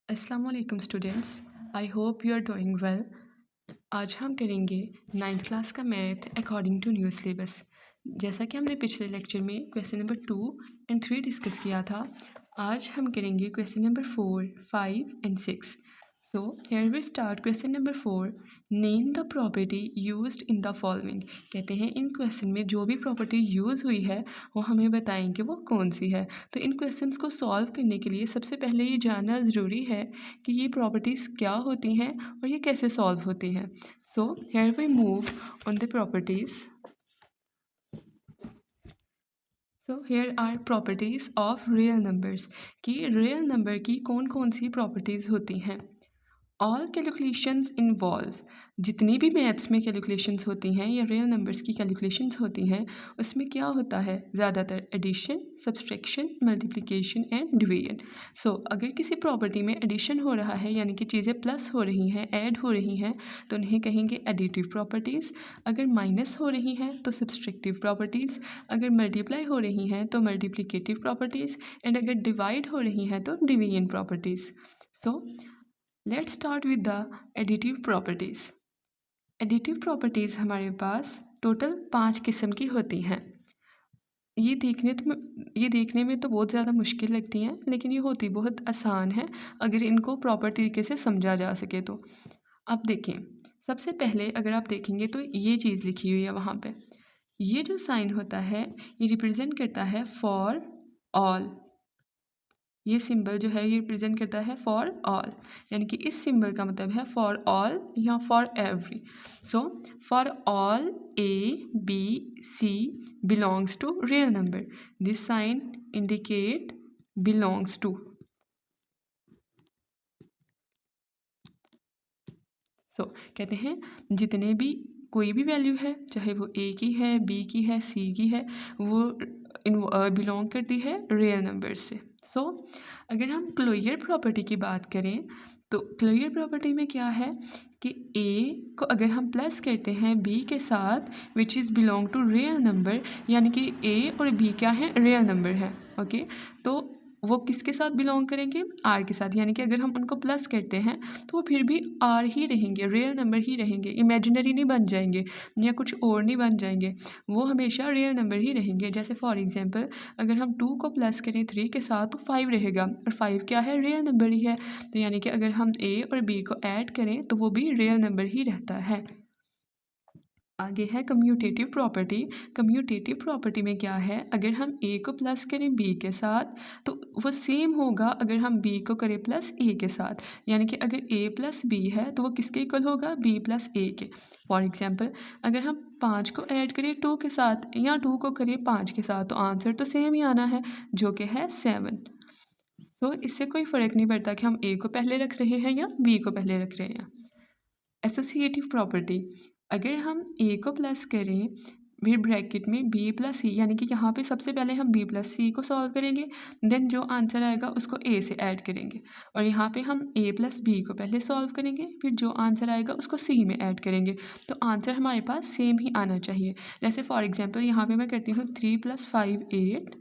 अस्सलाम वालेकुम students, I hope you are doing well. आज हम करेंगे 9th क्लास का math according to new syllabus. जैसा कि हमने पिछले लेक्चर में क्वेश्चन नंबर 2 एंड 3 डिस्कस किया था, आज हम करेंगे question number 4, 5 and 6। So here we start question number 4। Name the property used in the following. कहते हैं इन क्वेश्चन में जो भी प्रॉपर्टी यूज़ हुई है वो हमें बताएं कि वो कौन सी है। तो इन क्वेश्चंस को सॉल्व करने के लिए सबसे पहले ये जानना ज़रूरी है कि ये प्रॉपर्टीज़ क्या होती हैं और ये कैसे सॉल्व होती हैं। So here we move on the properties. So here are properties of real numbers कि रियल नंबर की कौन कौन सी प्रॉपर्टीज़ होती हैं। ऑल कैलकुलेशंस इन्वॉल्व, जितनी भी मैथ्स में कैलकुलेशंस होती हैं या रियल नंबर्स की कैलकुलेशंस होती हैं उसमें क्या होता है, ज़्यादातर addition, subtraction, multiplication and division. So अगर किसी प्रॉपर्टी में एडिशन हो रहा है यानी कि चीज़ें प्लस हो रही हैं, ऐड हो रही हैं, तो उन्हें कहेंगे एडिटिव प्रॉपर्टीज़। अगर माइनस हो रही हैं तो सब्सट्रैक्टिव प्रॉपर्टीज़। अगर मल्टीप्लाई हो रही हैं तो मल्टीप्लिकेटिव प्रॉपर्टीज़। एंड अगर डिवाइड हो रही हैं तो division properties. So let's start with the additive properties. Additive properties हमारे पास टोटल 5 किस्म की होती हैं। ये देखने में तो बहुत ज़्यादा मुश्किल लगती हैं, लेकिन ये होती बहुत आसान है अगर इनको प्रॉपर तरीके से समझा जा सके तो। अब देखें, सबसे पहले अगर आप देखेंगे तो ये चीज़ लिखी हुई है वहाँ पे। ये जो साइन होता है ये रिप्रेजेंट करता है फॉर ऑल। ये सिंबल जो है ये रिप्रेजेंट करता है फॉर ऑल, यानी कि इस सिंबल का मतलब है फॉर ऑल या for every. So for all A B C belongs to real number, this sign indicate belongs to. So कहते हैं जितने भी कोई भी वैल्यू है, चाहे वो ए की है, बी की है, सी की है, वो बिलोंग करती है रियल नंबर से। सो अगर हम क्लोजर प्रॉपर्टी की बात करें तो क्लोजर प्रॉपर्टी में क्या है कि ए को अगर हम प्लस करते हैं बी के साथ which is belong to real number, यानी कि ए और बी क्या है, रियल नंबर है। ओके, तो वो किसके साथ बिलोंग करेंगे, आर के साथ, यानी कि अगर हम उनको प्लस करते हैं तो वो फिर भी आर ही रहेंगे, रियल नंबर ही रहेंगे, इमेजिनरी नहीं बन जाएंगे या कुछ और नहीं बन जाएंगे, वो हमेशा रियल नंबर ही रहेंगे। जैसे फॉर एग्जांपल अगर हम 2 को प्लस करें 3 के साथ तो 5 रहेगा, और 5 क्या है, रियल नंबर ही है। तो यानी कि अगर हम ए और बी को ऐड करें तो वो भी रियल नंबर ही रहता है। आगे है कम्यूटेटिव प्रॉपर्टी। कम्यूटेटिव प्रॉपर्टी में क्या है, अगर हम ए को प्लस करें बी के साथ तो वो सेम होगा अगर हम बी को करें प्लस ए के साथ, यानी कि अगर ए प्लस बी है तो वो किसके इक्वल होगा, बी प्लस ए के। फॉर एग्जांपल अगर हम 5 को ऐड करें 2 के साथ या 2 को करें 5 के साथ तो आंसर तो सेम ही आना है, जो कि है 7। तो इससे कोई फ़र्क नहीं पड़ता कि हम ए को पहले रख रहे हैं या बी को पहले रख रहे हैं। एसोसिएटिव प्रॉपर्टी, अगर हम ए को प्लस करें फिर ब्रैकेट में बी प्लस सी, यानी कि यहाँ पे सबसे पहले हम बी प्लस सी को सॉल्व करेंगे, देन जो आंसर आएगा उसको ए से ऐड करेंगे, और यहाँ पे हम ए प्लस बी को पहले सॉल्व करेंगे फिर जो आंसर आएगा उसको सी में ऐड करेंगे, तो आंसर हमारे पास सेम ही आना चाहिए। जैसे फॉर एग्जांपल यहाँ पे मैं करती हूँ 3 + 5 8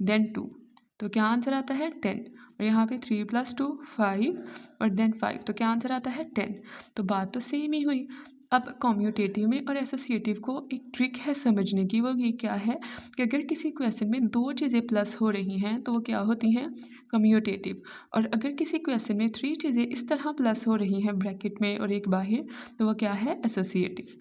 देन 2, तो क्या आंसर आता है 10, और यहाँ पे 3 + 2 5 और देन 5, तो क्या आंसर आता है 10। तो बात तो सेम ही हुई। अब कम्यूटेटिव में और एसोसिएटिव को एक ट्रिक है समझने की, वो ये क्या है कि अगर किसी क्वेश्चन में 2 चीज़ें प्लस हो रही हैं तो वो क्या होती हैं, कम्यूटेटिव, और अगर किसी क्वेश्चन में 3 चीज़ें इस तरह प्लस हो रही हैं ब्रैकेट में और एक बाहर, तो वो क्या है, एसोसिएटिव।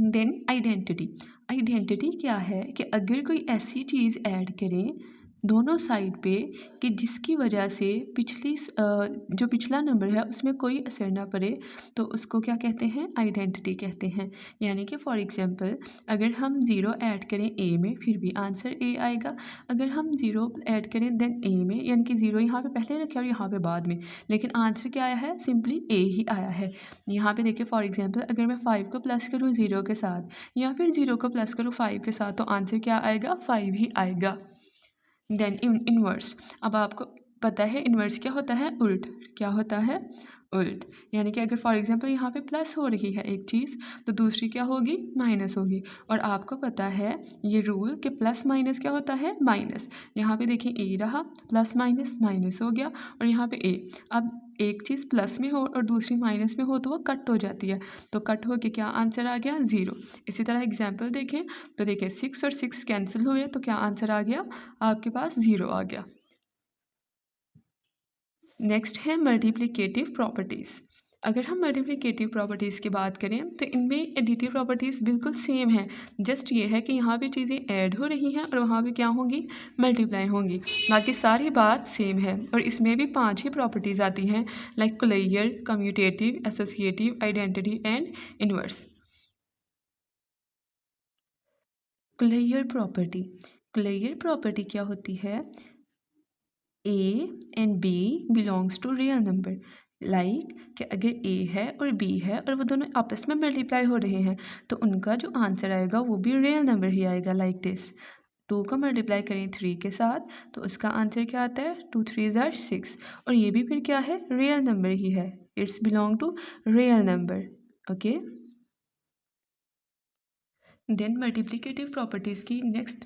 Than identity. आइडेंटिटी क्या है कि अगर कोई ऐसी चीज़ ऐड करें दोनों साइड पे कि जिसकी वजह से जो पिछला नंबर है उसमें कोई असर ना पड़े, तो उसको क्या कहते हैं, आइडेंटिटी कहते हैं। यानी कि फॉर एग्जांपल अगर हम 0 ऐड करें ए में फिर भी आंसर ए आएगा, अगर हम 0 ऐड करें देन ए में, यानी कि 0 यहाँ पे पहले रखे और यहाँ पे बाद में, लेकिन आंसर क्या आया है, सिंपली ए ही आया है। यहाँ पे देखिए फॉर एग्जांपल अगर मैं 5 को प्लस करूँ 0 के साथ या फिर 0 को प्लस करूँ 5 के साथ तो आंसर क्या आएगा, 5 ही आएगा। देन इनवर्स, अब आपको पता है इन्वर्स क्या होता है, उल्ट। क्या होता है, उल्ट। यानी कि अगर फॉर एग्जांपल यहाँ पे प्लस हो रही है एक चीज़ तो दूसरी क्या होगी, माइनस होगी। और आपको पता है ये रूल कि प्लस माइनस क्या होता है, माइनस। यहाँ पे देखिए ए रहा, प्लस माइनस माइनस हो गया, और यहाँ पे ए। अब एक चीज़ प्लस में हो और दूसरी माइनस में हो तो वो कट हो जाती है, तो कट हो के क्या आंसर आ गया, 0। इसी तरह एग्जाम्पल देखें तो देखिए 6 और 6 कैंसिल हुए तो क्या आंसर आ गया, आपके पास 0 आ गया। नेक्स्ट है मल्टीप्लिकेटिव प्रॉपर्टीज़। अगर हम मल्टीप्लिकेटिव प्रॉपर्टीज़ की बात करें तो इनमें एडिटिव प्रॉपर्टीज़ बिल्कुल सेम है। जस्ट ये है कि यहाँ पे चीज़ें ऐड हो रही हैं और वहाँ पे क्या होंगी, मल्टीप्लाई होंगी। बाकी सारी बात सेम है। और इसमें भी 5 ही प्रॉपर्टीज़ आती हैं, like closure, commutative, associative, identity and inverse. Closure property, closure property क्या होती है, A and B belongs to real number. Like कि अगर ए है और बी है और वो दोनों आपस में मल्टीप्लाई हो रहे हैं तो उनका जो आंसर आएगा वो भी रियल नंबर ही आएगा। लाइक दिस, 2 को मल्टीप्लाई करें 3 के साथ तो उसका आंसर क्या आता है, 2 3 ज़ार 6, और ये भी फिर क्या है, रियल नंबर ही है। It's belong to real number. Okay, then multiplicative properties की नेक्स्ट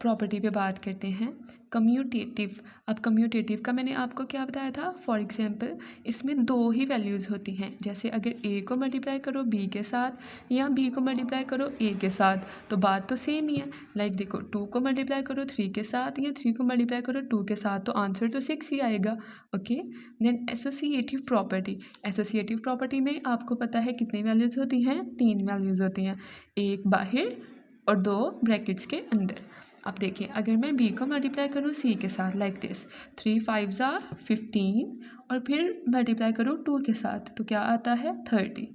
प्रॉपर्टी पे बात करते हैं, कम्यूटेटिव। अब कम्यूटेटिव का मैंने आपको क्या बताया था, फॉर एग्जांपल इसमें 2 ही वैल्यूज़ होती हैं। जैसे अगर ए को मल्टीप्लाई करो बी के साथ या बी को मल्टीप्लाई करो ए के साथ तो बात तो सेम ही है। लाइक देखो 2 को मल्टीप्लाई करो 3 के साथ या 3 को मल्टीप्लाई करो 2 के साथ तो आंसर तो 6 ही आएगा। Okay, then associative property. Associative property में आपको पता है कितनी वैल्यूज़ होती हैं, 3 वैल्यूज़ होती हैं, एक बाहर और 2 ब्रैकेट्स के अंदर। अब देखिए अगर मैं b को मल्टीप्लाई करूँ c के साथ, लाइक दिस 3 5 ज़ार 15 और फिर मल्टीप्लाई करूँ 2 के साथ तो क्या आता है, 30।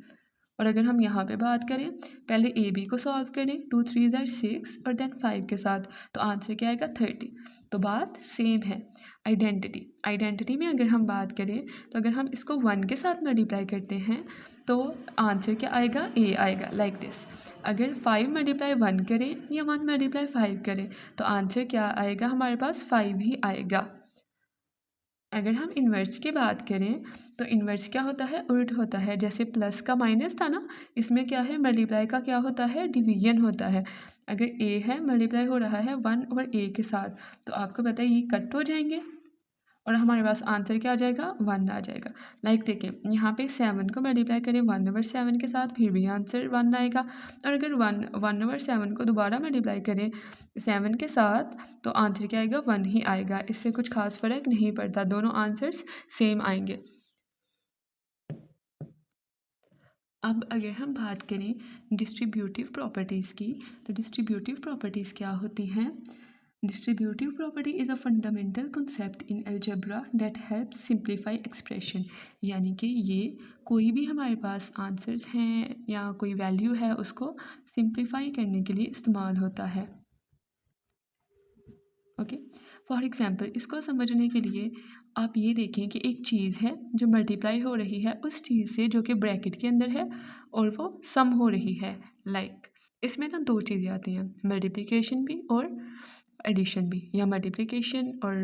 और अगर हम यहाँ पे बात करें, पहले ए बी को सॉल्व करें, 2 3 ज़ार 6 और देन 5 के साथ तो आंसर क्या आएगा, 30। तो बात सेम है। आइडेंटिटी, आइडेंटिटी में अगर हम बात करें तो अगर हम इसको 1 के साथ मल्टीप्लाई करते हैं तो आंसर क्या आएगा, ए आएगा। लाइक दिस, अगर 5 मल्टीप्लाई 1 करें या 1 मल्टीप्लाई 5 करें तो आंसर क्या आएगा, हमारे पास 5 ही आएगा। अगर हम इन्वर्स की बात करें तो इन्वर्स क्या होता है, उल्ट होता है। जैसे प्लस का माइनस था ना, इसमें क्या है, मल्टीप्लाई का क्या होता है, डिवीजन होता है। अगर ए है मल्टीप्लाई हो रहा है 1 और ए के साथ तो आपको पता है ये कट हो जाएंगे और हमारे पास आंसर क्या आ जाएगा, 1 आ जाएगा। लाइक देखिए यहाँ पे 7 को मल्टीप्लाई करें 1/7 के साथ फिर भी आंसर 1 आएगा, और अगर 1/7 को दोबारा मल्टीप्लाई करें 7 के साथ तो आंसर क्या आएगा, 1 ही आएगा। इससे कुछ खास फ़र्क नहीं पड़ता, दोनों आंसर्स सेम आएंगे। अब अगर हम बात करें डिस्ट्रीब्यूटिव प्रॉपर्टीज़ की तो डिस्ट्रीब्यूटिव प्रॉपर्टीज़ क्या होती हैं। Distributive property is a fundamental concept in algebra that helps simplify expression। यानी कि ये कोई भी हमारे पास आंसर्स हैं या कोई वैल्यू है उसको सिंप्लीफाई करने के लिए इस्तेमाल होता है। ओके, फॉर एग्जांपल इसको समझने के लिए आप ये देखें कि एक चीज़ है जो मल्टीप्लाई हो रही है उस चीज़ से जो कि ब्रैकेट के अंदर है और वो सम हो रही है। लाइक इसमें ना 2 चीज़ें आती हैं, मल्टीप्लिकेशन भी और एडिशन भी, या मल्टीप्लिकेशन और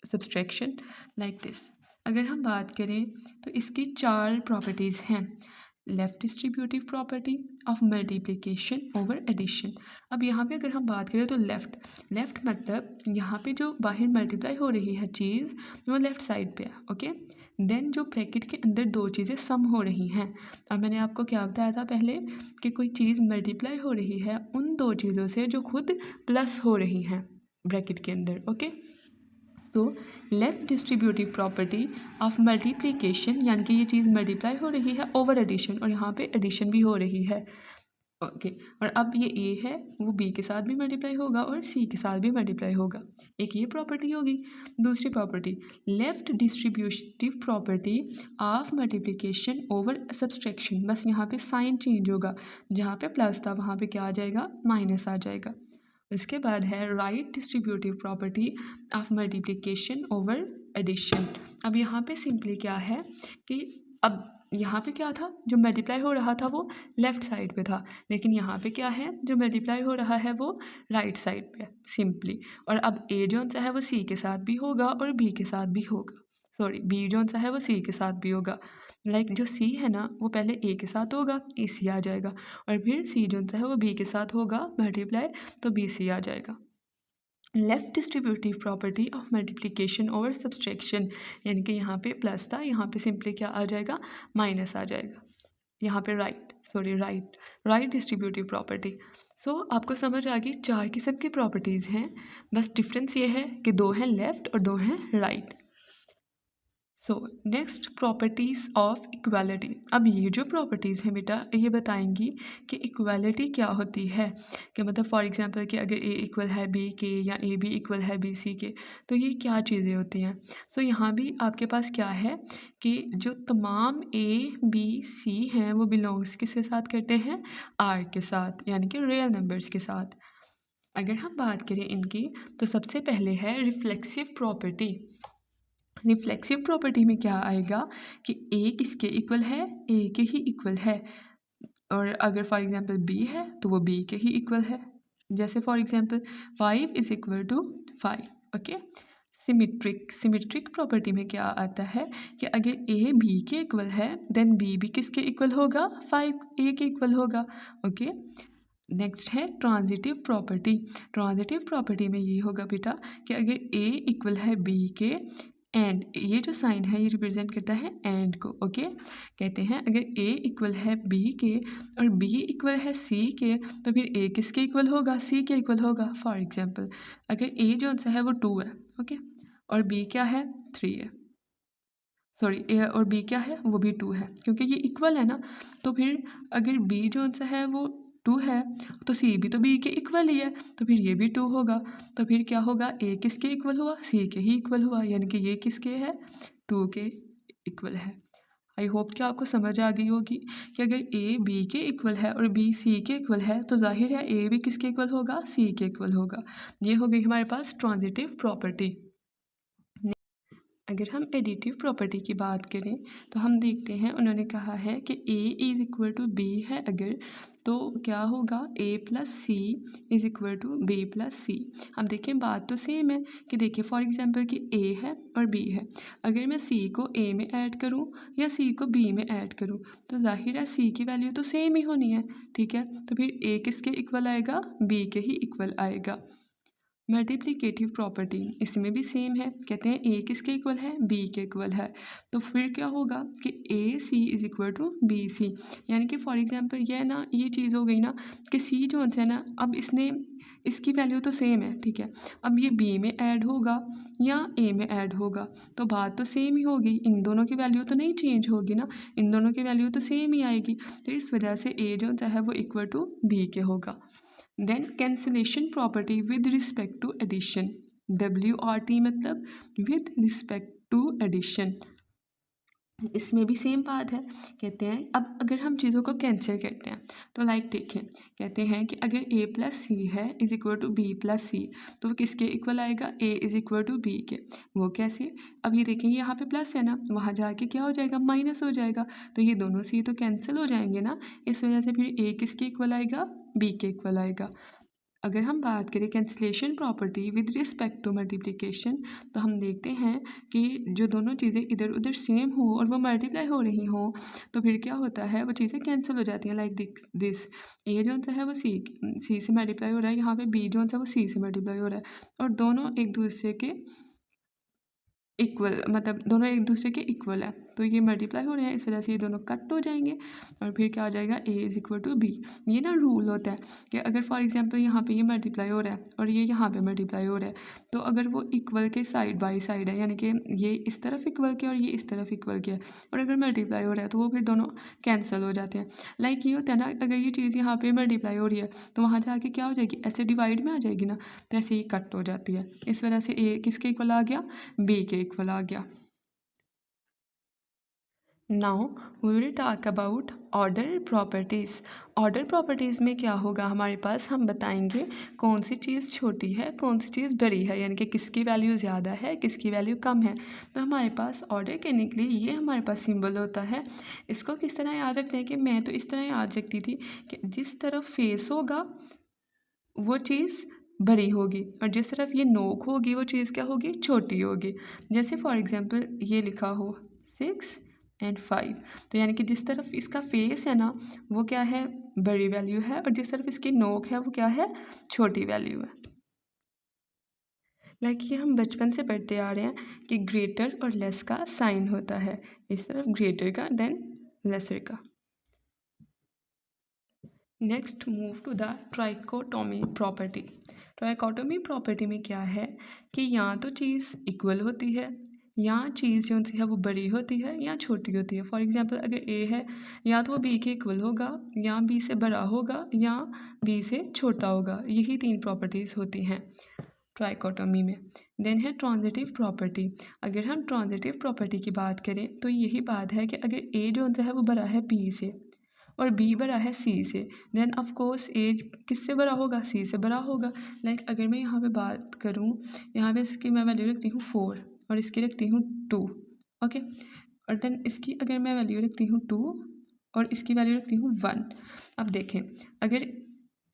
सब्सट्रैक्शन। लाइक दिस, अगर हम बात करें तो इसकी 4 प्रॉपर्टीज़ हैं। Left distributive property of multiplication over addition. अब यहाँ पे अगर हम बात करें तो लेफ़्ट मतलब यहाँ पे जो बाहर मल्टीप्लाई हो रही है चीज़ वो लेफ़्ट साइड पे है। ओके, देन जो ब्रैकेट के अंदर 2 चीज़ें सम हो रही हैं। अब मैंने आपको क्या बताया था पहले कि कोई चीज़ मल्टीप्लाई हो रही है उन 2 चीज़ों से जो खुद प्लस हो रही हैं ब्रैकेट के अंदर। ओके, तो left distributive property of multiplication यानी कि ये चीज़ मल्टीप्लाई हो रही है ओवर एडिशन और यहाँ पे एडिशन भी हो रही है। ओके, और अब ये ए है वो बी के साथ भी मल्टीप्लाई होगा और सी के साथ भी मल्टीप्लाई होगा। एक ये प्रॉपर्टी होगी। दूसरी property left distributive property of multiplication over subtraction. बस यहाँ पे साइन चेंज होगा, जहाँ पे प्लस था वहाँ पे क्या आ जाएगा, माइनस आ जाएगा। इसके बाद है right distributive property of multiplication over addition. अब यहाँ पे सिंपली क्या है कि अब यहाँ पे क्या था, जो मल्टीप्लाई हो रहा था वो लेफ़्ट साइड पे था, लेकिन यहाँ पे क्या है, जो मल्टीप्लाई हो रहा है वो राइट साइड पे सिंपली। और अब ए जो सा है वो सी के साथ भी होगा और बी के साथ भी होगा, सॉरी बी जो सा है वो सी के साथ भी होगा। लाइक जो सी है ना वो पहले ए के साथ होगा, ए सी आ जाएगा, और फिर सी जो सा है वो बी के साथ होगा मल्टीप्लाई, तो बी सी आ जाएगा। Left distributive property of multiplication over subtraction, यानी कि यहाँ पे प्लस था, यहाँ पे सिंपली क्या आ जाएगा, माइनस आ जाएगा। यहाँ पे राइट डिस्ट्रीब्यूटिव प्रॉपर्टी। सो आपको समझ आ गई, 4 किस्म की प्रॉपर्टीज़ हैं, बस डिफरेंस ये है कि 2 हैं लेफ़्ट और 2 हैं right. So next properties of equality. अब ये जो प्रॉपर्टीज़ हैं बेटा ये बताएंगी कि इक्वालिटी क्या होती है, कि मतलब फॉर एग्जांपल कि अगर ए इक्वल है बी के या ए बी इक्वल है बी सी के, तो ये क्या चीज़ें होती हैं। सो यहाँ भी आपके पास क्या है कि जो तमाम ए बी सी हैं वो बिलोंग्स किसके साथ करते हैं, आर के साथ, यानी कि रियल नंबर्स के साथ। अगर हम बात करें इनकी, तो सबसे पहले है रिफ्लेक्सिव प्रॉपर्टी। रिफ्लेक्सिव प्रॉपर्टी में क्या आएगा कि ए किसके इक्वल है, ए के ही इक्वल है, और अगर फॉर एग्जांपल बी है तो वो बी के ही इक्वल है। जैसे for example 5 is equal to 5, okay. Symmetric property में क्या आता है कि अगर ए बी के इक्वल है देन बी भी किसके इक्वल होगा, 5 ए के इक्वल होगा, ओके। नेक्स्ट है ट्रांजिटिव प्रॉपर्टी। ट्रांजिटिव प्रॉपर्टी में ये होगा बेटा कि अगर ए इक्वल है बी के, एंड ये जो साइन है ये रिप्रेजेंट करता है एंड को, ओके। कहते हैं अगर ए इक्वल है बी के और बी इक्वल है सी के, तो फिर ए किसके इक्वल होगा, सी के इक्वल होगा। फॉर एग्जांपल अगर ए जो सा है वो 2 है, ओके, और बी क्या है, 3 है, सॉरी ए और बी क्या है, वो भी 2 है, क्योंकि ये इक्वल है ना। तो फिर अगर बी जो सा है वो 2 है तो सी भी तो बी के इक्वल ही है, तो फिर ये भी 2 होगा। तो फिर क्या होगा, ए किसके इक्वल हुआ, सी के ही इक्वल हुआ, यानी कि ये किसके है, 2 के इक्वल है। आई होप कि आपको समझ आ गई होगी कि अगर ए बी के इक्वल है और बी सी के इक्वल है तो जाहिर है ए भी किसके इक्वल होगा, सी के इक्वल होगा। ये हो गई हमारे पास ट्रांजिटिव प्रॉपर्टी। अगर हम एडिटिव प्रॉपर्टी की बात करें तो हम देखते हैं उन्होंने कहा है कि A is equal to B है अगर, तो क्या होगा, A plus C is equal to B plus C. अब देखें बात तो सेम है कि देखिए फॉर एग्जांपल कि ए है और बी है, अगर मैं सी को ए में ऐड करूं या सी को बी में ऐड करूं तो जाहिर है सी की वैल्यू तो सेम ही होनी है, ठीक है। तो फिर ए किसके इक्वल आएगा, बी के ही इक्वल आएगा। मल्टीप्लिकेटिव प्रॉपर्टी इसमें भी सेम है, कहते हैं ए किसके इक्वल है, बी के इक्वल है, तो फिर क्या होगा कि A C is equal to B C. यानी कि फॉर एग्जांपल ये ना ये चीज़ हो गई ना कि सी जो है ना, अब इसने इसकी वैल्यू तो सेम है, ठीक है। अब ये बी में ऐड होगा या ए में ऐड होगा तो बात तो सेम ही होगी, इन दोनों की वैल्यू तो नहीं चेंज होगी ना, इन दोनों की वैल्यू तो सेम ही आएगी। तो इस वजह से ए जो है वो इक्वल टू बी के होगा। Then cancellation property with respect to addition, WRT मतलब विद रिस्पेक्ट टू एडिशन। इसमें भी सेम बात है, कहते हैं अब अगर हम चीज़ों को कैंसिल करते हैं तो लाइक देखें, कहते हैं कि अगर a प्लस सी है is equal to B plus C, तो वो किसके इक्वल आएगा, a is equal to B के। वो कैसे, अब ये देखेंगे यहाँ पे प्लस है ना, वहाँ जाके क्या हो जाएगा, माइनस हो जाएगा, तो ये दोनों सी तो कैंसिल हो जाएंगे ना, इस वजह से फिर a किसके इक्वल आएगा, b के इक्वल आएगा। अगर हम बात करें cancellation property with respect to multiplication, तो हम देखते हैं कि जो दोनों चीज़ें इधर उधर सेम हो और वो मल्टीप्लाई हो रही हों तो फिर क्या होता है, वो चीज़ें कैंसिल हो जाती हैं। लाइक दिस ए जो सा है वो सी से मल्टीप्लाई हो रहा है, यहाँ पे बी जो सा वो सी से मल्टीप्लाई हो रहा है, और दोनों एक दूसरे के इक्वल, मतलब दोनों एक दूसरे के इक्वल है, तो ये मल्टीप्लाई हो रहे हैं, इस वजह से ये दोनों कट हो जाएंगे और फिर क्या आ जाएगा, A is equal to B. ये ना रूल होता है कि अगर फॉर एग्जांपल यहाँ पे ये मल्टीप्लाई हो रहा है और ये यहाँ पे मल्टीप्लाई हो रहा है, तो अगर वो इक्वल के साइड बाय साइड है, यानी कि ये इस तरफ इक्वल के और ये इस तरफ इक्वल के है, और अगर मल्टीप्लाई हो रहा है तो वो फिर दोनों कैंसिल हो जाते हैं। लाइक ये होता है ना, अगर ये चीज़ यहाँ पर मल्टीप्लाई हो रही है तो वहाँ जाके क्या हो जाएगी, ऐसे डिवाइड में आ जाएगी ना, तो ऐसे ही कट हो जाती है, इस वजह से ए किसके इक्वल आ गया, बी के इक्वल आ गया। Now we will talk about order properties. Order properties में क्या होगा हमारे पास, हम बताएंगे कौन सी चीज़ छोटी है, कौन सी चीज़ बड़ी है, यानी कि किसकी वैल्यू ज़्यादा है, किसकी वैल्यू कम है। तो हमारे पास ऑर्डर करने के लिए ये हमारे पास सिंबल होता है। इसको किस तरह याद रखते हैं कि मैं तो इस तरह याद रखती थी कि जिस तरफ फेस होगा वो चीज़ बड़ी होगी और जिस तरफ ये नोक होगी वो चीज़ क्या होगी, छोटी होगी। जैसे फॉर एग्ज़ाम्पल ये लिखा हो 6 एंड 5, तो यानी कि जिस तरफ इसका फेस है ना वो क्या है, बड़ी वैल्यू है, और जिस तरफ इसकी नोक है वो क्या है, छोटी वैल्यू है। लाइक ये हम बचपन से पढ़ते आ रहे हैं कि ग्रेटर और लेस का साइन होता है, इस तरफ ग्रेटर का देन लेसर का। Next move to the trichotomy property. Trichotomy property में क्या है कि या तो चीज़ इक्वल होती है, या चीज़ जो सी है वो बड़ी होती है या छोटी होती है। फॉर एग्जांपल अगर ए है या तो वो बी के इक्वल होगा, या बी से बड़ा होगा, या बी से छोटा होगा। यही 3 प्रॉपर्टीज़ होती हैं ट्राइकोटोमी में। देन है ट्रांजिटिव प्रॉपर्टी। अगर हम ट्रांजिटिव प्रॉपर्टी की बात करें तो यही बात है कि अगर ए जो है वो बड़ा है बी से और बी बड़ा है सी से, देन ऑफ कोर्स ए किससे बड़ा होगा, सी से बड़ा होगा। लाइक अगर मैं यहाँ पे बात करूँ, यहाँ पे इसकी मैं वैल्यू रखती हूँ 4 और इसकी रखती हूँ 2, ओके। और देन इसकी अगर मैं वैल्यू रखती हूँ 2 और इसकी वैल्यू रखती हूँ 1। अब देखें अगर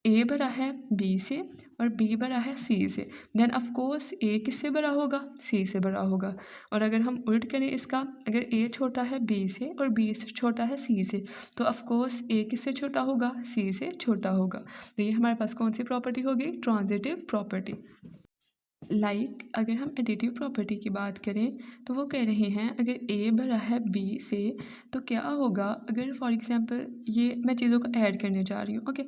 ए बड़ा है बी से और बी बड़ा है सी से, देन ऑफ कोर्स ए किससे बड़ा होगा, सी से बड़ा होगा। और अगर हम उल्ट करें इसका, अगर ए छोटा है बी से और बी छोटा है सी से, तो ऑफ कोर्स ए किससे छोटा होगा, सी से छोटा होगा। तो ये हमारे पास कौन सी प्रॉपर्टी होगी, ट्रांजिटिव प्रॉपर्टी। लाइक अगर हम एडिटिव प्रॉपर्टी की बात करें तो वो कह रहे हैं अगर ए बड़ा है बी से तो क्या होगा, अगर फॉर एग्जांपल ये मैं चीज़ों को ऐड करने जा रही हूँ, ओके।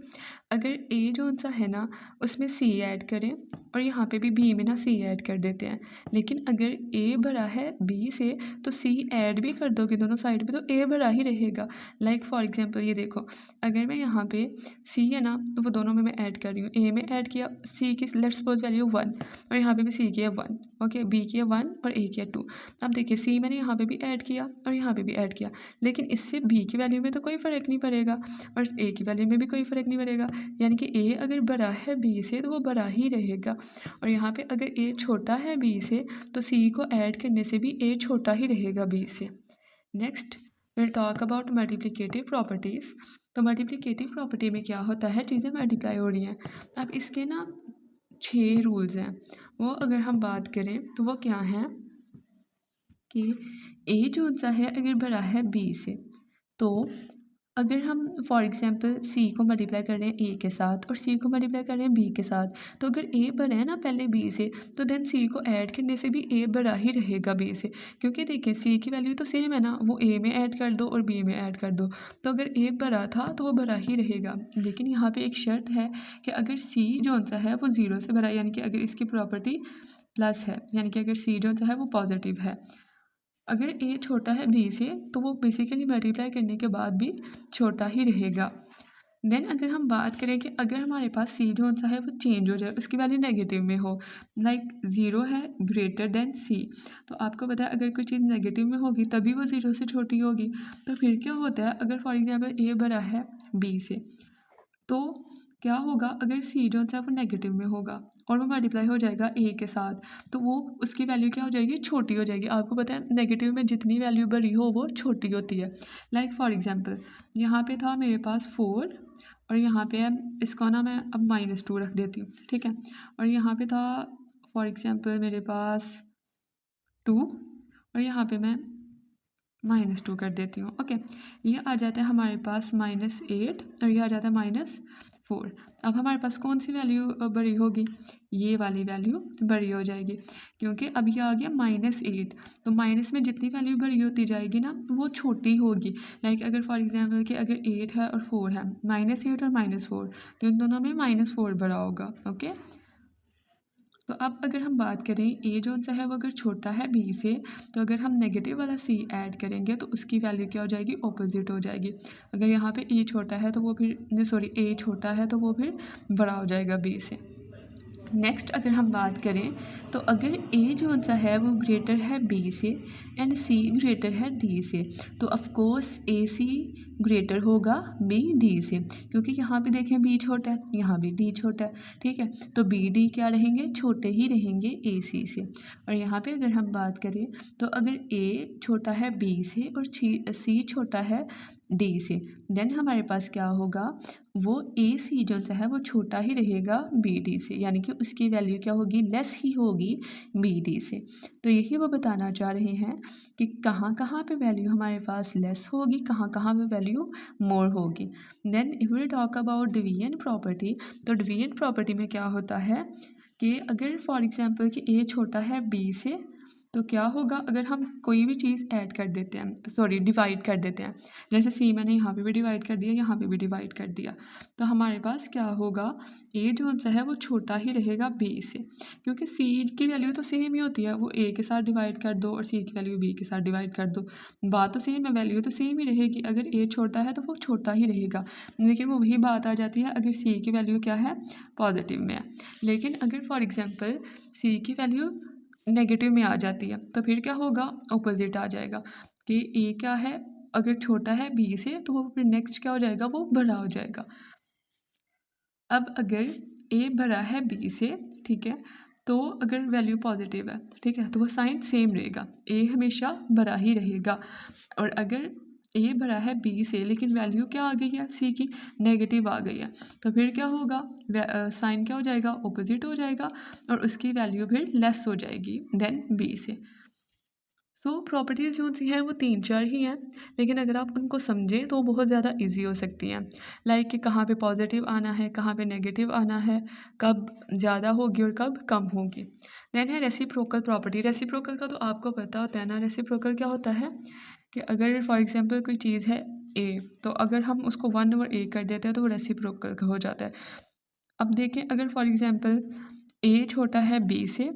अगर ए जो सा है ना उसमें सी ऐड करें और यहाँ पे भी बी में ना सी ऐड कर देते हैं, लेकिन अगर ए बड़ा है बी से तो सी ऐड भी कर दोगे दोनों साइड पे तो ए बड़ा ही रहेगा। लाइक फॉर एग्जांपल ये देखो, अगर मैं यहाँ पे सी है ना तो वो दोनों में मैं ऐड कर रही हूँ, ए में ऐड किया सी की लेट्स सपोज वैल्यू 1 और यहाँ पे भी सी की है 1, ओके, बी की है 1 और ए की है 2। अब देखिए सी मैंने यहाँ पे भी ऐड किया और यहाँ पे भी ऐड किया, लेकिन इससे बी की वैल्यू में तो कोई फ़र्क नहीं पड़ेगा और ए की वैल्यू में भी कोई फ़र्क नहीं पड़ेगा। यानी कि ए अगर बड़ा है बी से तो वो बड़ा ही रहेगा, और यहाँ पे अगर ए छोटा है बी से तो सी को ऐड करने से भी ए छोटा ही रहेगा बी से। Next will talk about multiplicative properties. तो मल्टीप्लिकेटिव प्रॉपर्टी में क्या होता है, चीज़ें मल्टीप्लाई हो रही हैं। अब इसके ना 6 रूल्स हैं, वो अगर हम बात करें तो वो क्या हैं कि ए जो सा है अगर बड़ा है बी से, तो अगर हम फॉर एग्जांपल सी को मल्टीप्लाई कर रहे हैं ए के साथ और सी को मल्टीप्लाई कर रहे हैं बी के साथ, तो अगर ए बड़ा है ना पहले बी से तो देन सी को ऐड करने से भी ए बड़ा ही रहेगा बी से, क्योंकि देखिए सी की वैल्यू तो सेम है ना, वो ए में ऐड कर दो और बी में ऐड कर दो, तो अगर ए बड़ा था तो वो बड़ा ही रहेगा। लेकिन यहाँ पे एक शर्त है कि अगर सी जो सा है वो 0 से बड़ा है, यानी कि अगर इसकी प्रॉपर्टी प्लस है, यानी कि अगर सी जो सा है वो पॉजिटिव है। अगर ए छोटा है बी से तो वो बेसिकली मल्टीप्लाई करने के बाद भी छोटा ही रहेगा। देन अगर हम बात करें कि अगर हमारे पास सी जो सा है वो चेंज हो जाए, उसकी वैल्यू नेगेटिव में हो, लाइक 0 है ग्रेटर देन सी, तो आपको पता है अगर कोई चीज़ नेगेटिव में होगी तभी वो 0 से छोटी होगी। तो फिर क्या होता है, अगर फॉर एग्जांपल ए बड़ा है बी से तो क्या होगा, अगर सी जो है वो नेगेटिव में होगा और वो मल्टीप्लाई हो जाएगा ए के साथ, तो वो उसकी वैल्यू क्या हो जाएगी, छोटी हो जाएगी। आपको पता है नेगेटिव में जितनी वैल्यू बड़ी हो वो छोटी होती है। लाइक फॉर एग्जांपल यहाँ पे था मेरे पास 4 और यहाँ पे इसको ना मैं अब -2 रख देती हूँ, ठीक है। और यहाँ पे था फॉर एग्जांपल मेरे पास 2 और यहाँ पे मैं -2 कर देती हूँ, ओके। ये आ जाता है हमारे पास -8 और ये आ जाता है -4। अब हमारे पास कौन सी वैल्यू बड़ी होगी, ये वाली वैल्यू बड़ी हो जाएगी, क्योंकि अब ये आ गया -8, तो माइनस में जितनी वैल्यू बड़ी होती जाएगी ना वो छोटी होगी। लाइक अगर फॉर एग्जांपल कि अगर 8 है और 4 है, -8 और -4, तो इन दोनों में -4 बड़ा होगा, ओके। तो अब अगर हम बात करें ए जो सा है वो अगर छोटा है बी से, तो अगर हम नेगेटिव वाला सी ऐड करेंगे तो उसकी वैल्यू क्या हो जाएगी, ऑपोजिट हो जाएगी। अगर यहाँ पे ए छोटा है तो वो फिर ए छोटा है तो वो फिर बड़ा हो जाएगा बी से। नेक्स्ट अगर हम बात करें तो अगर ए जो सा है वो ग्रेटर है बी से एंड सी ग्रेटर है डी से, तो ऑफकोर्स ए सी ग्रेटर होगा बी डी से, क्योंकि यहाँ पे देखें बी छोटा है, यहाँ भी डी छोटा है, ठीक है। तो बी डी क्या रहेंगे, छोटे ही रहेंगे ए सी से। और यहाँ पे अगर हम बात करें तो अगर ए छोटा है बी से और सी छोटा है डी से, देन हमारे पास क्या होगा, वो ए सी जो है वो छोटा ही रहेगा बी डी से, यानी कि उसकी वैल्यू क्या होगी, लेस ही होगी बी डी से। तो यही वो बताना चाह रहे हैं कि कहाँ कहाँ पे वैल्यू हमारे पास लेस होगी, कहाँ कहाँ पे वैल्यू मोर होगी। Then if we talk about division property, तो डिवीजन प्रॉपर्टी में क्या होता है कि अगर फॉर एग्जांपल कि ए छोटा है बी से, तो क्या होगा, अगर हम कोई भी चीज़ ऐड कर देते हैं, सॉरी डिवाइड कर देते हैं, जैसे सी मैंने यहाँ पे भी डिवाइड कर दिया, यहाँ पे भी डिवाइड कर दिया, तो हमारे पास क्या होगा, ए जो सा है वो छोटा ही रहेगा बी से, क्योंकि सी की वैल्यू तो सेम ही होती है, वो ए के साथ डिवाइड कर दो और सी की वैल्यू बी के साथ डिवाइड कर दो, बात तो सेम है, वैल्यू तो सेम ही रहेगी। अगर ए छोटा है तो वो छोटा ही रहेगा, लेकिन वो वही बात आ जाती है अगर सी की वैल्यू क्या है, पॉजिटिव में है। लेकिन अगर फॉर एग्जाम्पल सी की वैल्यू नेगेटिव में आ जाती है, तो फिर क्या होगा, ऑपोजिट आ जाएगा कि ए क्या है, अगर छोटा है बी से तो वो फिर नेक्स्ट क्या हो जाएगा, वो बड़ा हो जाएगा। अब अगर ए बड़ा है बी से, ठीक है, तो अगर वैल्यू पॉजिटिव है, ठीक है, तो वो साइन सेम रहेगा, ए हमेशा बड़ा ही रहेगा। और अगर ए बड़ा है बी से लेकिन वैल्यू क्या आ गई है, सी की नेगेटिव आ गई है, तो फिर क्या होगा, साइन क्या हो जाएगा, ऑपोजिट हो जाएगा और उसकी वैल्यू फिर लेस हो जाएगी देन बी से। सो प्रॉपर्टीज़ जो सी हैं वो 3-4 ही हैं, लेकिन अगर आप उनको समझें तो बहुत ज़्यादा इजी हो सकती हैं। लाइक कि कहाँ पे पॉजिटिव आना है, कहाँ पे नेगेटिव आना है, कब ज़्यादा होगी और कब कम होगी। देन है रेसिप्रोकल प्रॉपर्टी। रेसिप्रोकल का तो आपको पता होता है ना, रेसिप्रोकल क्या होता है कि अगर फॉर एग्जांपल कोई चीज़ है ए, तो अगर हम उसको 1 ओवर ए कर देते हैं तो वो रेसिप्रोकल का हो जाता है। अब देखें अगर फॉर एग्जांपल ए छोटा है बी से,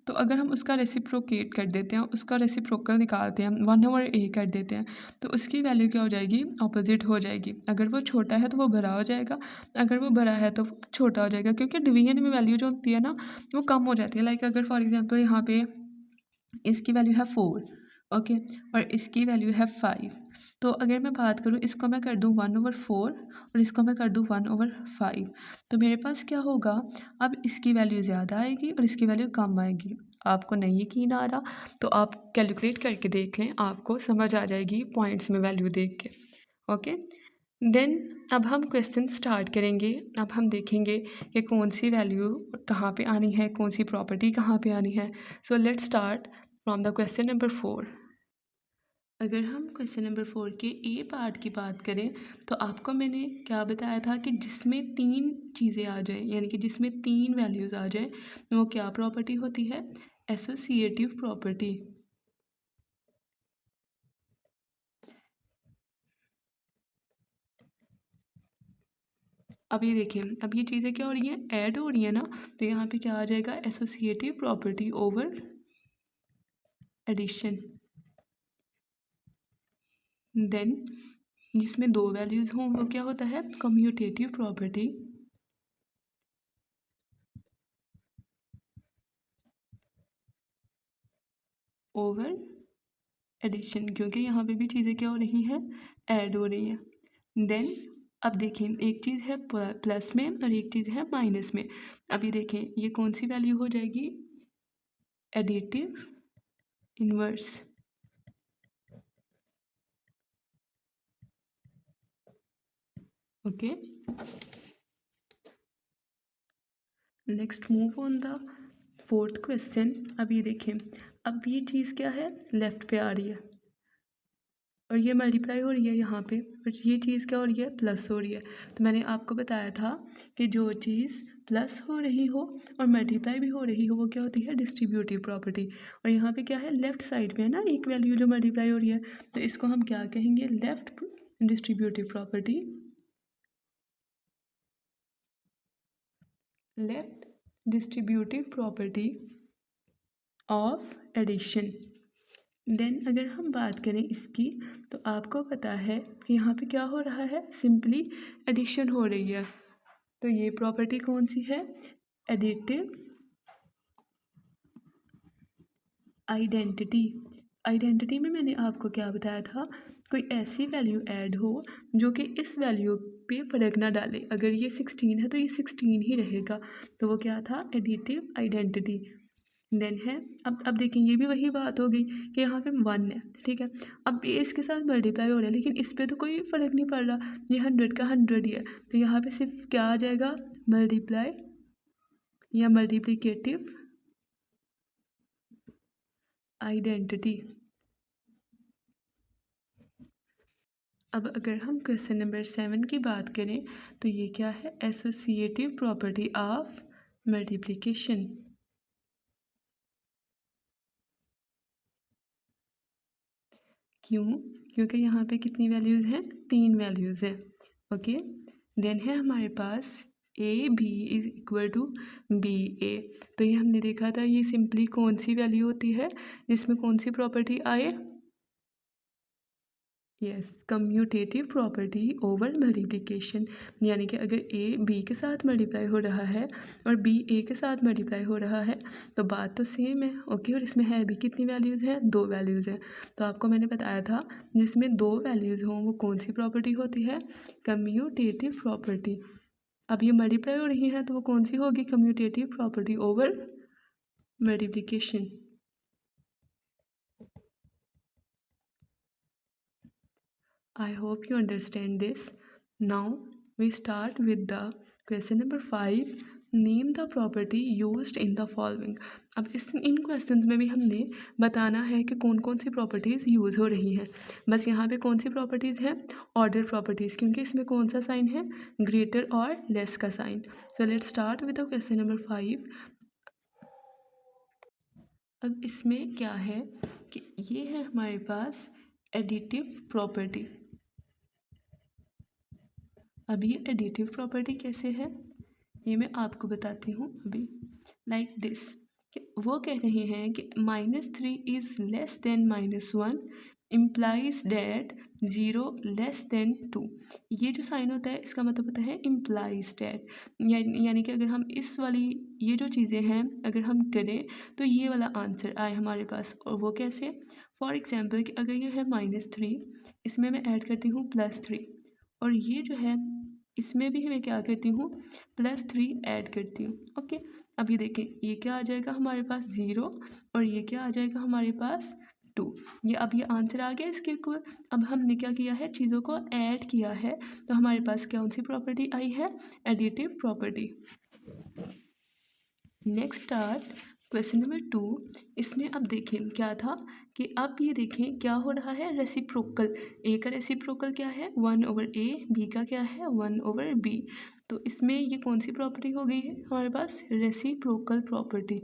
तो अगर हम उसका रेसिप्रोकेट कर देते हैं, उसका रेसिप्रोकल निकालते हैं, 1 ओवर ए कर देते हैं, तो उसकी वैल्यू क्या हो जाएगी, ऑपोजिट हो जाएगी। अगर वो छोटा है तो वो बड़ा हो जाएगा, अगर वो बड़ा है तो वो छोटा हो जाएगा, क्योंकि डिवीजन में वैल्यू जो होती है ना वो कम हो जाती है। लाइक अगर फॉर एग्जांपल यहाँ पे इसकी वैल्यू है 4, ओके, और इसकी वैल्यू है 5, तो अगर मैं बात करूँ इसको मैं कर दूँ 1 ओवर 4 और इसको मैं कर दूँ 1 ओवर 5, तो मेरे पास क्या होगा, अब इसकी वैल्यू ज़्यादा आएगी और इसकी वैल्यू कम आएगी। आपको नहीं यकीन आ रहा तो आप कैलकुलेट करके देख लें, आपको समझ आ जाएगी पॉइंट्स में वैल्यू देख के, ओके। देन अब हम क्वेश्चन स्टार्ट करेंगे। अब हम देखेंगे कि कौन सी वैल्यू कहाँ पे आनी है, कौन सी प्रॉपर्टी कहाँ पे आनी है। सो let's start from the question number 4। अगर हम क्वेश्चन नंबर 4 के ए पार्ट की बात करें तो आपको मैंने क्या बताया था कि जिसमें 3 चीज़ें आ जाएं, यानी कि जिसमें 3 वैल्यूज़ आ जाएं, वो क्या प्रॉपर्टी होती है, एसोसिएटिव प्रॉपर्टी। अब ये देखिए, अब ये चीज़ें क्या हो रही हैं, ऐड हो रही हैं ना, तो यहाँ पे क्या आ जाएगा, associative property over addition. Then जिसमें 2 वैल्यूज़ हों वो क्या होता है, कम्यूटेटिव प्रॉपर्टी ओवर एडिशन, क्योंकि यहाँ पे भी चीज़ें क्या हो रही हैं, ऐड हो रही हैं। देन अब देखें, एक चीज़ है प्लस में और एक चीज़ है माइनस में। अब ये देखें, ये कौन सी वैल्यू हो जाएगी, additive inverse. Okay, next move on the 4th question. अब ये देखें, अब ये चीज़ क्या है, लेफ़्ट पे आ रही है और ये मल्टीप्लाई हो रही है यहाँ पे, और ये चीज़ क्या हो रही है, प्लस हो रही है। तो मैंने आपको बताया था कि जो चीज़ प्लस हो रही हो और मल्टीप्लाई भी हो रही हो वो क्या होती है, डिस्ट्रीब्यूटिव प्रॉपर्टी। और यहाँ पे क्या है, लेफ़्ट साइड पे है ना एक वैल्यू जो मल्टीप्लाई हो रही है, तो इसको हम क्या कहेंगे, left distributive property, left distributive property of addition. Then अगर हम बात करें इसकी, तो आपको पता है कि यहाँ पे क्या हो रहा है, सिंपली एडिशन हो रही है। तो ये प्रॉपर्टी कौन सी है, एडिटिव आइडेंटिटी। आइडेंटिटी में मैंने आपको क्या बताया था, कोई ऐसी वैल्यू ऐड हो जो कि इस वैल्यू पे फ़र्क ना डाले। अगर ये 16 है तो ये 16 ही रहेगा, तो वो क्या था, एडिटिव आइडेंटिटी। देन है, अब देखिए ये भी वही बात हो गई कि यहाँ पे 1 है, ठीक है। अब ये इसके साथ मल्टीप्लाई हो रहा है, लेकिन इस पे तो कोई फ़र्क नहीं पड़ रहा, ये 100 का 100 ही है, तो यहाँ पे सिर्फ क्या आ जाएगा, मल्टीप्लाई या मल्टीप्लिकेटिव आइडेंटिटी। अब अगर हम क्वेश्चन नंबर 7 की बात करें तो ये क्या है, एसोसिएटिव प्रॉपर्टी ऑफ मल्टीप्लिकेशन। क्यों, क्योंकि यहाँ पे कितनी वैल्यूज़ हैं, 3 वैल्यूज़ हैं, ओके। देन है हमारे पास A B is equal to B A, तो ये हमने देखा था, ये सिंपली कौन सी वैल्यू होती है जिसमें कौन सी प्रॉपर्टी आए, yes, commutative property over multiplication. यानी कि अगर ए बी के साथ मल्टीप्लाई हो रहा है और बी ए के साथ मल्टीप्लाई हो रहा है तो बात तो सेम है, ओके। और इसमें है भी कितनी वैल्यूज़ हैं, 2 वैल्यूज़ हैं। तो आपको मैंने बताया था जिसमें 2 वैल्यूज़ हों वो कौन सी प्रॉपर्टी होती है, कम्यूटेटिव प्रॉपर्टी। अब ये मल्टीप्लाई हो रही है तो वो कौन सी होगी, commutative property over multiplication. I hope you understand this. Now we start with the question number 5. Name the property used in the following. अब इन क्वेश्चंस में भी हमने बताना है कि कौन कौन सी प्रॉपर्टीज़ यूज़ हो रही हैं। बस यहाँ पे कौन सी प्रॉपर्टीज़ हैं, ऑर्डर प्रॉपर्टीज़, क्योंकि इसमें कौन सा साइन है, ग्रेटर और लेस का sign. So let's start with the question number 5। अब इसमें क्या है कि ये है हमारे पास एडिटिव प्रॉपर्टी। अब ये एडिटिव प्रॉपर्टी कैसे है ये मैं आपको बताती हूँ अभी। लाइक दिस, वो कह रहे हैं कि -3 is less than -1 implies that 0 less than 2। ये जो साइन होता है इसका मतलब होता है इम्प्लाइज डैट, यानी कि अगर हम इस वाली ये जो चीज़ें हैं अगर हम करें तो ये वाला आंसर आए हमारे पास। और वो कैसे, फॉर एग्जांपल कि अगर ये है -3, इसमें मैं ऐड करती हूँ +3, और ये जो है इसमें भी मैं क्या करती हूँ, +3 ऐड करती हूँ, ओके। अब ये देखें ये क्या आ जाएगा हमारे पास 0 और ये क्या आ जाएगा हमारे पास 2। ये आंसर आ गया इसके इक्वल। अब हमने क्या किया है, चीज़ों को ऐड किया है, तो हमारे पास कौन सी प्रॉपर्टी आई है, additive property. Next start question number 2। इसमें अब देखें क्या था कि अब ये देखें क्या हो रहा है, रेसिप्रोकल। ए का रेसिप्रोकल क्या है, 1/a, बी का क्या है, 1/b। तो इसमें ये कौन सी प्रॉपर्टी हो गई है हमारे पास, रेसिप्रोकल प्रॉपर्टी।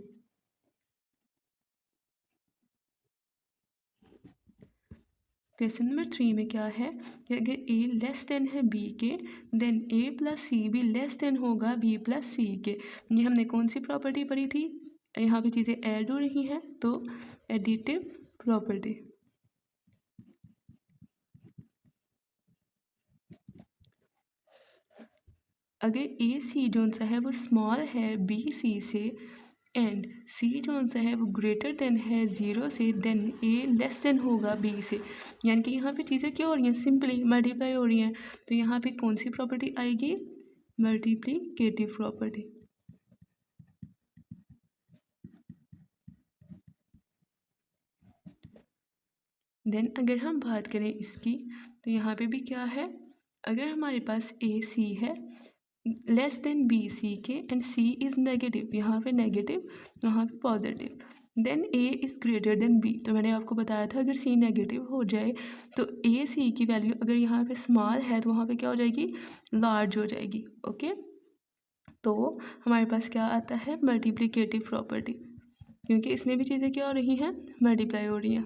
क्वेश्चन नंबर 3 में क्या है कि अगर ए लेस देन है बी के, देन a प्लस सी भी लेस देन होगा b प्लस सी के। ये हमने कौन सी प्रॉपर्टी पढ़ी थी, यहाँ पे चीज़ें ऐड हो रही हैं तो एडिटिव प्रॉपर्टी। अगर ए सी जोन सा है वो स्मॉल है बी सी से, एंड सी जोन सा है वो ग्रेटर देन है 0 से, देन ए लेस देन होगा बी से। यानी कि यहाँ पे चीज़ें क्या हो रही हैं, सिंपली मल्टीप्लाई हो रही हैं, तो यहाँ पे कौन सी प्रॉपर्टी आएगी, मल्टीप्लिकेटिव प्रॉपर्टी। देन अगर हम बात करें इसकी तो यहाँ पे भी क्या है, अगर हमारे पास ए सी है लेस देन बी सी के एंड सी इज़ नेगेटिव, यहाँ पे नेगेटिव यहाँ पे positive, then A is greater than B. तो मैंने आपको बताया था अगर सी नेगेटिव हो जाए तो ए सी की वैल्यू अगर यहाँ पे स्मॉल है तो वहाँ पे क्या हो जाएगी, लार्ज हो जाएगी, ओके। तो हमारे पास क्या आता है, मल्टीप्लिकेटिव प्रॉपर्टी, क्योंकि इसमें भी चीज़ें क्या हो रही हैं, मल्टीप्लाई हो रही हैं।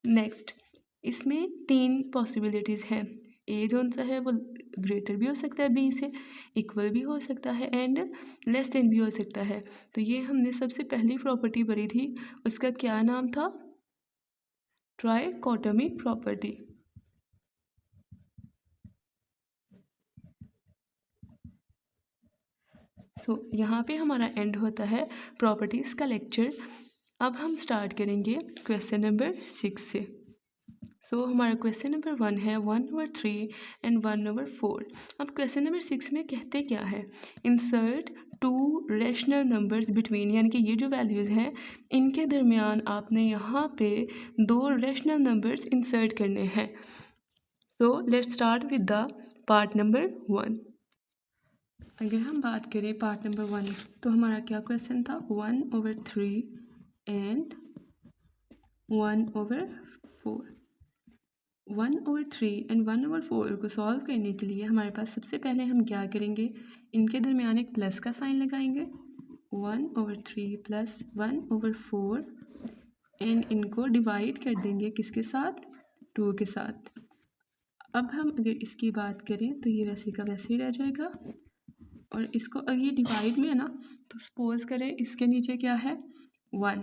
नेक्स्ट, इसमें 3 पॉसिबिलिटीज़ हैं, ए जोन सा है वो ग्रेटर भी हो सकता है बी से, इक्वल भी हो सकता है एंड लेस देन भी हो सकता है। तो ये हमने सबसे पहली प्रॉपर्टी पढ़ी थी, उसका क्या नाम था, ट्राइकोटोमी प्रॉपर्टी। सो यहाँ पे हमारा एंड होता है प्रॉपर्टीज़ का लेक्चर। अब हम स्टार्ट करेंगे क्वेश्चन नंबर 6 से। सो हमारा क्वेश्चन नंबर 1 है 1/3 एंड 1/4। अब क्वेश्चन नंबर 6 में कहते क्या है, इंसर्ट 2 रैशनल नंबर्स बिटवीन, यानी कि ये जो वैल्यूज़ हैं इनके दरमियान आपने यहाँ पे 2 रैशनल नंबर्स इंसर्ट करने हैं। सो let's start with the part number 1। अगर हम बात करें पार्ट नंबर 1, तो हमारा क्या क्वेश्चन था, 1/3 एंड 1/4। 1/3 एंड 1/4 को सॉल्व करने के लिए हमारे पास सबसे पहले हम क्या करेंगे, इनके दरमियान एक प्लस का साइन लगाएंगे, 1/3 प्लस 1/4, एंड इनको डिवाइड कर देंगे किसके साथ, 2 के साथ। अब हम अगर इसकी बात करें तो ये वैसे का वैसे ही रह जाएगा, और इसको अगर ये डिवाइड में है ना, तो सपोज करें इसके नीचे क्या है 1,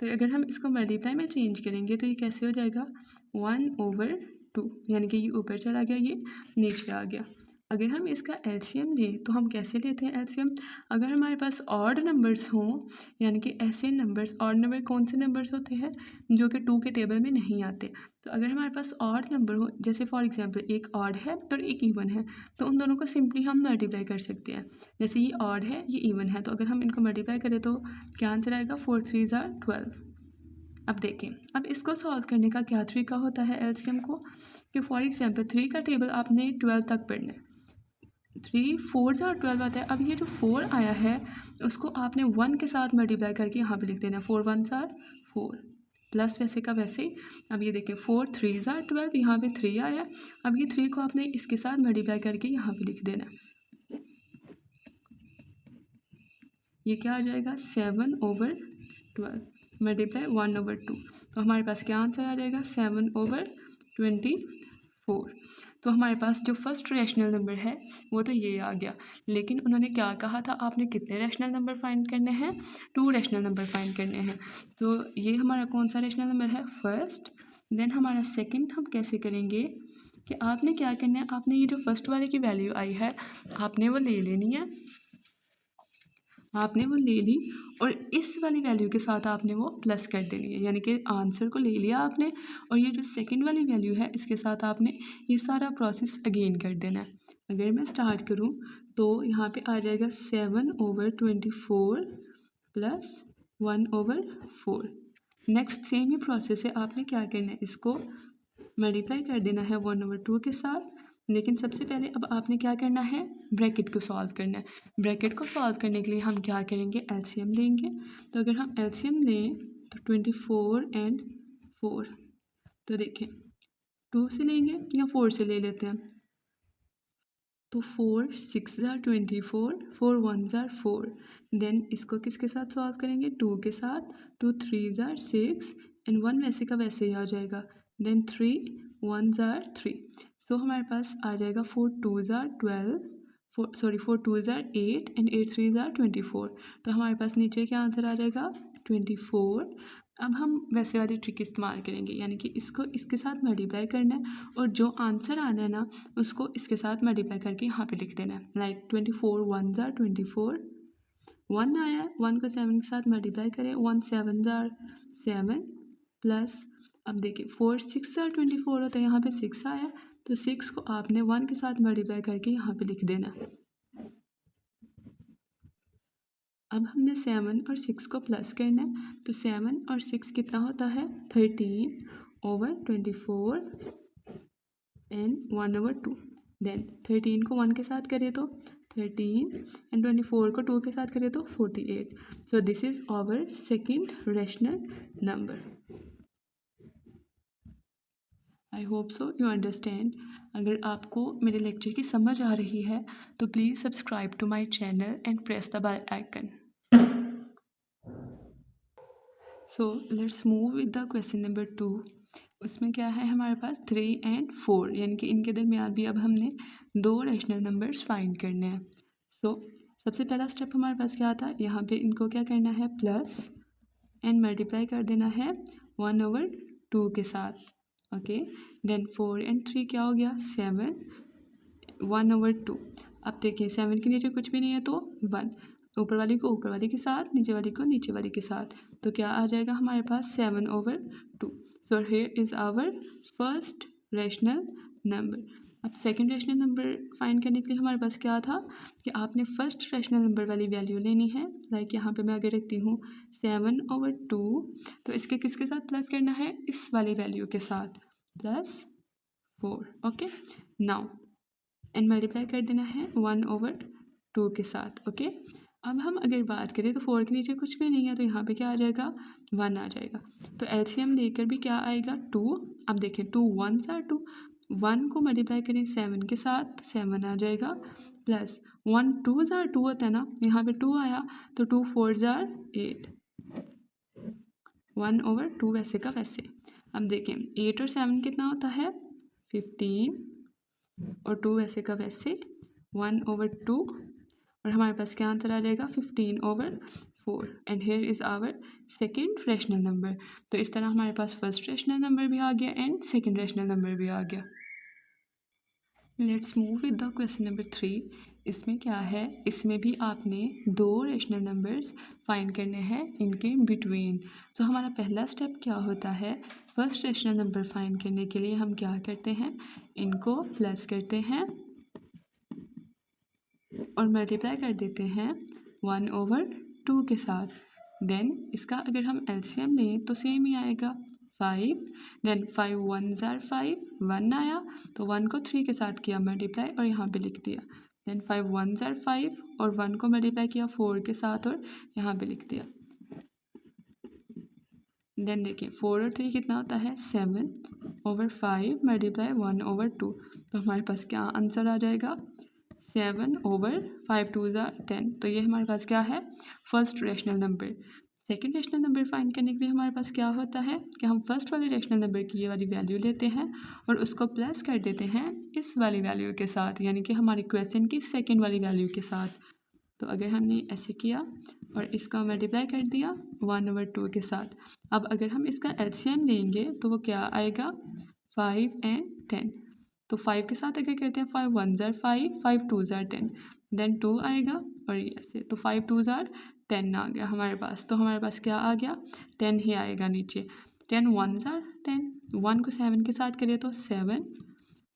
तो अगर हम इसको मल्टीप्लाई में चेंज करेंगे तो ये कैसे हो जाएगा 1/2, यानी कि ये ऊपर चला गया, ये नीचे आ गया। अगर हम इसका एलसीएम लें तो हम कैसे लेते हैं एलसीएम, अगर हमारे पास ऑड नंबर्स हों, यानी कि ऐसे नंबर्स, ऑड नंबर कौन से नंबर्स होते हैं जो कि 2 के टेबल में नहीं आते, तो अगर हमारे पास ऑड नंबर हो, जैसे फॉर एग्जांपल एक ऑड है और एक इवन है, तो उन दोनों को सिंपली हम मल्टीप्लाई कर सकते हैं। जैसे ये ऑड है, ये इवन है, तो अगर हम इनको मल्टीप्लाई करें तो क्या आंसर आएगा, 4 3s are 12। अब देखें, अब इसको सॉल्व करने का क्या तरीका होता है एलसीएम को, कि फॉर एग्जांपल 3 का टेबल आपने 12 तक पढ़ना है, 3 4s are 12 आता है। अब ये जो 4 आया है उसको आपने 1 के साथ मल्टीप्लाई करके यहाँ पे लिख देना, 4 1s are 4, प्लस वैसे का वैसे। अब ये देखें 4 3s are 12, यहाँ पे 3 आया, अब ये 3 को आपने इसके साथ मल्टीप्लाई करके यहाँ पे लिख देना, ये क्या आ जाएगा 7/12 मल्टीप्लाई 1/2, तो हमारे पास क्या आंसर आ जाएगा 7/24। तो हमारे पास जो फर्स्ट रैशनल नंबर है वो तो ये आ गया, लेकिन उन्होंने क्या कहा था, आपने कितने रैशनल नंबर फाइंड करने हैं, 2 रैशनल नंबर फाइंड करने हैं। तो ये हमारा कौन सा रैशनल नंबर है, फर्स्ट। देन हमारा सेकंड हम कैसे करेंगे, कि आपने क्या करना है, आपने ये जो फर्स्ट वाले की वैल्यू आई है आपने वो ले लेनी है, आपने वो ले ली और इस वाली वैल्यू के साथ आपने वो प्लस कर देनी है, यानी कि आंसर को ले लिया आपने, और ये जो सेकंड वाली वैल्यू है इसके साथ आपने ये सारा प्रोसेस अगेन कर देना है। अगर मैं स्टार्ट करूँ तो यहाँ पे आ जाएगा 7/24 प्लस 1/4। नेक्स्ट सेम ही प्रोसेस है, आपने क्या करना है, इसको मल्टीप्लाई कर देना है 1/2 के साथ, लेकिन सबसे पहले अब आपने क्या करना है, ब्रैकेट को सॉल्व करना है। ब्रैकेट को सॉल्व करने के लिए हम क्या करेंगे, एलसीएम लेंगे। तो अगर हम एलसीएम लें तो 24 एंड 4, तो देखें 2 से लेंगे या 4 से ले लेते हैं, तो 4 6s are 24, 4 1s are 4। Then इसको किसके साथ सॉल्व करेंगे, 2 के साथ, 2 3s are 6 एंड 1 वैसे का वैसे ही आ जाएगा, देन 3 1s are 3। सो हमारे पास आ जाएगा 4 2s are 12, 4 2s are 8 and 8 3s are 24। तो हमारे पास नीचे क्या आंसर आ जाएगा 24। अब हम वैसे वाली ट्रिक इस्तेमाल करेंगे, यानी कि इसको इसके साथ मल्टीप्लाई करना है और जो आंसर आना है ना उसको इसके साथ मल्टीप्लाई करके यहाँ पे लिख देना है, लाइक 24 1s are 24, 1 आया, 1 को 7 के साथ मल्टीप्लाई करें, 1 7s are 7 प्लस, अब देखिए 4 6s are 24 होता है, यहाँ पे 6 आया, तो 6 को आपने 1 के साथ मल्टीप्लाई करके यहाँ पे लिख देना। अब हमने 7 और 6 को प्लस करना है, तो 7 और 6 कितना होता है 13/24 एंड 1/2। देन 13 को 1 के साथ करें तो 13 एंड 24 को 2 के साथ करें तो 48। So this is our second rational number. I hope so you understand. अगर आपको मेरे लेक्चर की समझ आ रही है तो please subscribe to my channel and press the bell icon. So let's move with the question number 2। उसमें क्या है हमारे पास 3 एंड 4, यानी कि इनके दरमियान भी अब हमने 2 रैशनल नंबर्स फाइंड करने हैं। सो सबसे पहला स्टेप हमारे पास क्या था, यहाँ पे इनको क्या करना है प्लस एंड मल्टीप्लाई कर देना है 1/2 के साथ, ओके। देन 4 एंड 3 क्या हो गया 7, 1/2। अब देखिए 7 के नीचे कुछ भी नहीं है तो 1, ऊपर वाली को ऊपर वाली के साथ, नीचे वाली को नीचे वाली के साथ, तो क्या आ जाएगा हमारे पास 7/2। So here is our first rational number. अब सेकंड रैशनल नंबर फाइंड करने के लिए हमारे पास क्या था कि आपने फर्स्ट रैशनल नंबर वाली वैल्यू लेनी है। लाइक यहाँ पे मैं अगर रखती हूँ 7/2, तो इसके किसके साथ प्लस करना है, इस वाली वैल्यू के साथ, +4। ओके, नाउ एंड मल्टीप्लाई कर देना है 1/2 के साथ। ओके, अब हम अगर बात करें तो 4 के नीचे कुछ भी नहीं है, तो यहाँ पे क्या आ जाएगा, 1 आ जाएगा। तो एलसीएम लेकर भी क्या आएगा, 2। अब देखिए 2 1s are 2, 1 को मल्टीप्लाई करें 7 के साथ, 7 आ जाएगा, प्लस 1 2s are 2 होता है ना, यहाँ पे 2 आया, तो 2 4s are 8, 1/2 वैसे का वैसे। अब देखें 8 और 7 कितना होता है, 15, और 2 वैसे का वैसे 1/2, और हमारे पास क्या आंसर आ जाएगा, 15/4। And here is our second rational number. तो इस तरह हमारे पास फर्स्ट रैशनल नंबर भी आ गया एंड सेकेंड रैशनल नंबर भी आ गया। Let's move with the question number 3। इसमें क्या है, इसमें भी आपने 2 रैशनल नंबर्स फाइंड करने हैं इनके बिटवीन। सो हमारा पहला स्टेप क्या होता है, फर्स्ट रैशनल नंबर फाइंड करने के लिए हम क्या करते हैं, इनको प्लस करते हैं और मल्टीप्लाई कर देते हैं 1/2 के साथ। देन इसका अगर हम एलसीएम लें तो सेम ही आएगा, 5। देन 5 1s are 5, 1 आया, तो 1 को 3 के साथ किया मल्टीप्लाई और यहाँ पे लिख दिया। देन 5 1s are 5 और 1 को मल्टीप्लाई किया 4 के साथ और यहाँ पे लिख दिया। देन देखिए 4 और 3 कितना होता है, 7/5 मल्टीप्लाई 1/2। तो हमारे पास क्या आंसर आ जाएगा, 7/5 2s are 10। तो ये हमारे पास क्या है, first rational number. Second rational number find करने के लिए हमारे पास क्या होता है कि हम फर्स्ट वाले रैशनल नंबर की ये वाली वैल्यू लेते हैं और उसको प्लस कर देते हैं इस वाली वैल्यू के साथ, यानी कि हमारी क्वेश्चन की सेकेंड वाली वैल्यू के साथ। तो अगर हमने ऐसे किया और इसका मल्टीप्लाई कर दिया 1/2 के साथ। अब अगर हम इसका एलसीएम लेंगे तो वो क्या आएगा, 5 and 10। तो 5 के साथ अगर करते हैं 5 1s are 5, 5 2s are 10, then 2 आएगा और ये ऐसे, तो 5 2s are 10 आ गया हमारे पास। तो हमारे पास क्या आ गया, 10 ही आएगा नीचे। 10 1s are 10, 1 को 7 के साथ करें तो 7,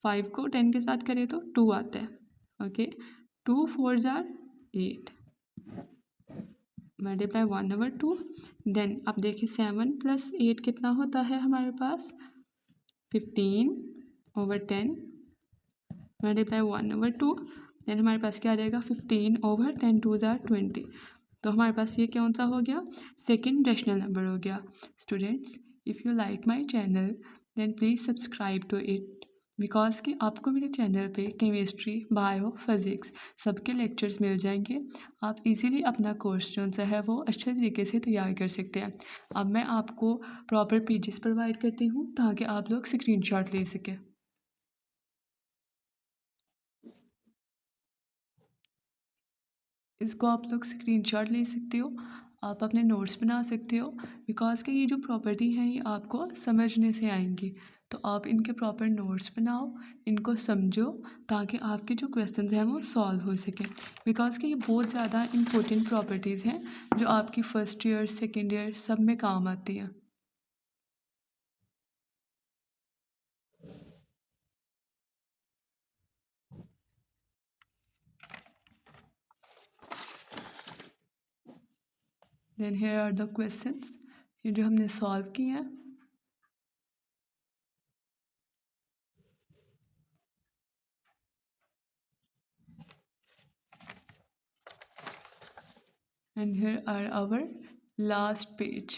5 को 10 के साथ करें तो 2 आता है। Okay, 2 4s are 8 multiply 1/2। Then अब देखिए 7 + 8 कितना होता है हमारे पास, 15/10 मल्टीप्लाई 1/2। देन हमारे पास क्या आ जाएगा, 15/10 2s are 20। तो हमारे पास ये कौन सा हो गया, सेकेंड रैशनल नंबर हो गया। Students, if you like my channel then please subscribe to it, because कि आपको मेरे चैनल पे केमिस्ट्री, बायो, फिज़िक्स सबके लेक्चर्स मिल जाएंगे। आप इजीली अपना कोर्स जो सा है वो अच्छे तरीके से तैयार कर सकते हैं। अब मैं आपको प्रॉपर पेजेस प्रोवाइड करती हूँ ताकि आप लोग स्क्रीनशॉट ले सकें। इसको आप लोग स्क्रीनशॉट ले सकते हो, आप अपने नोट्स बना सकते हो, बिकॉज़ कि ये जो प्रॉपर्टी है ये आपको समझने से आएंगी। तो आप इनके प्रॉपर नोट्स बनाओ, इनको समझो, ताकि आपके जो क्वेश्चंस हैं वो सॉल्व हो सकें। बिकॉज़ कि ये बहुत ज़्यादा इम्पोर्टेंट प्रॉपर्टीज़ हैं जो आपकी फ़र्स्ट ईयर, सेकेंड ईयर सब में काम आती हैं। Then here are the questions, ये जो हमने सॉल्व किए हैं। And here are our last page.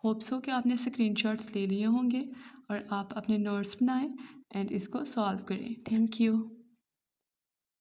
Hopes हो कि आपने स्क्रीनशॉट्स ले लिए होंगे और आप अपने नोट्स बनाएं एंड इसको सॉल्व करें। Thank you.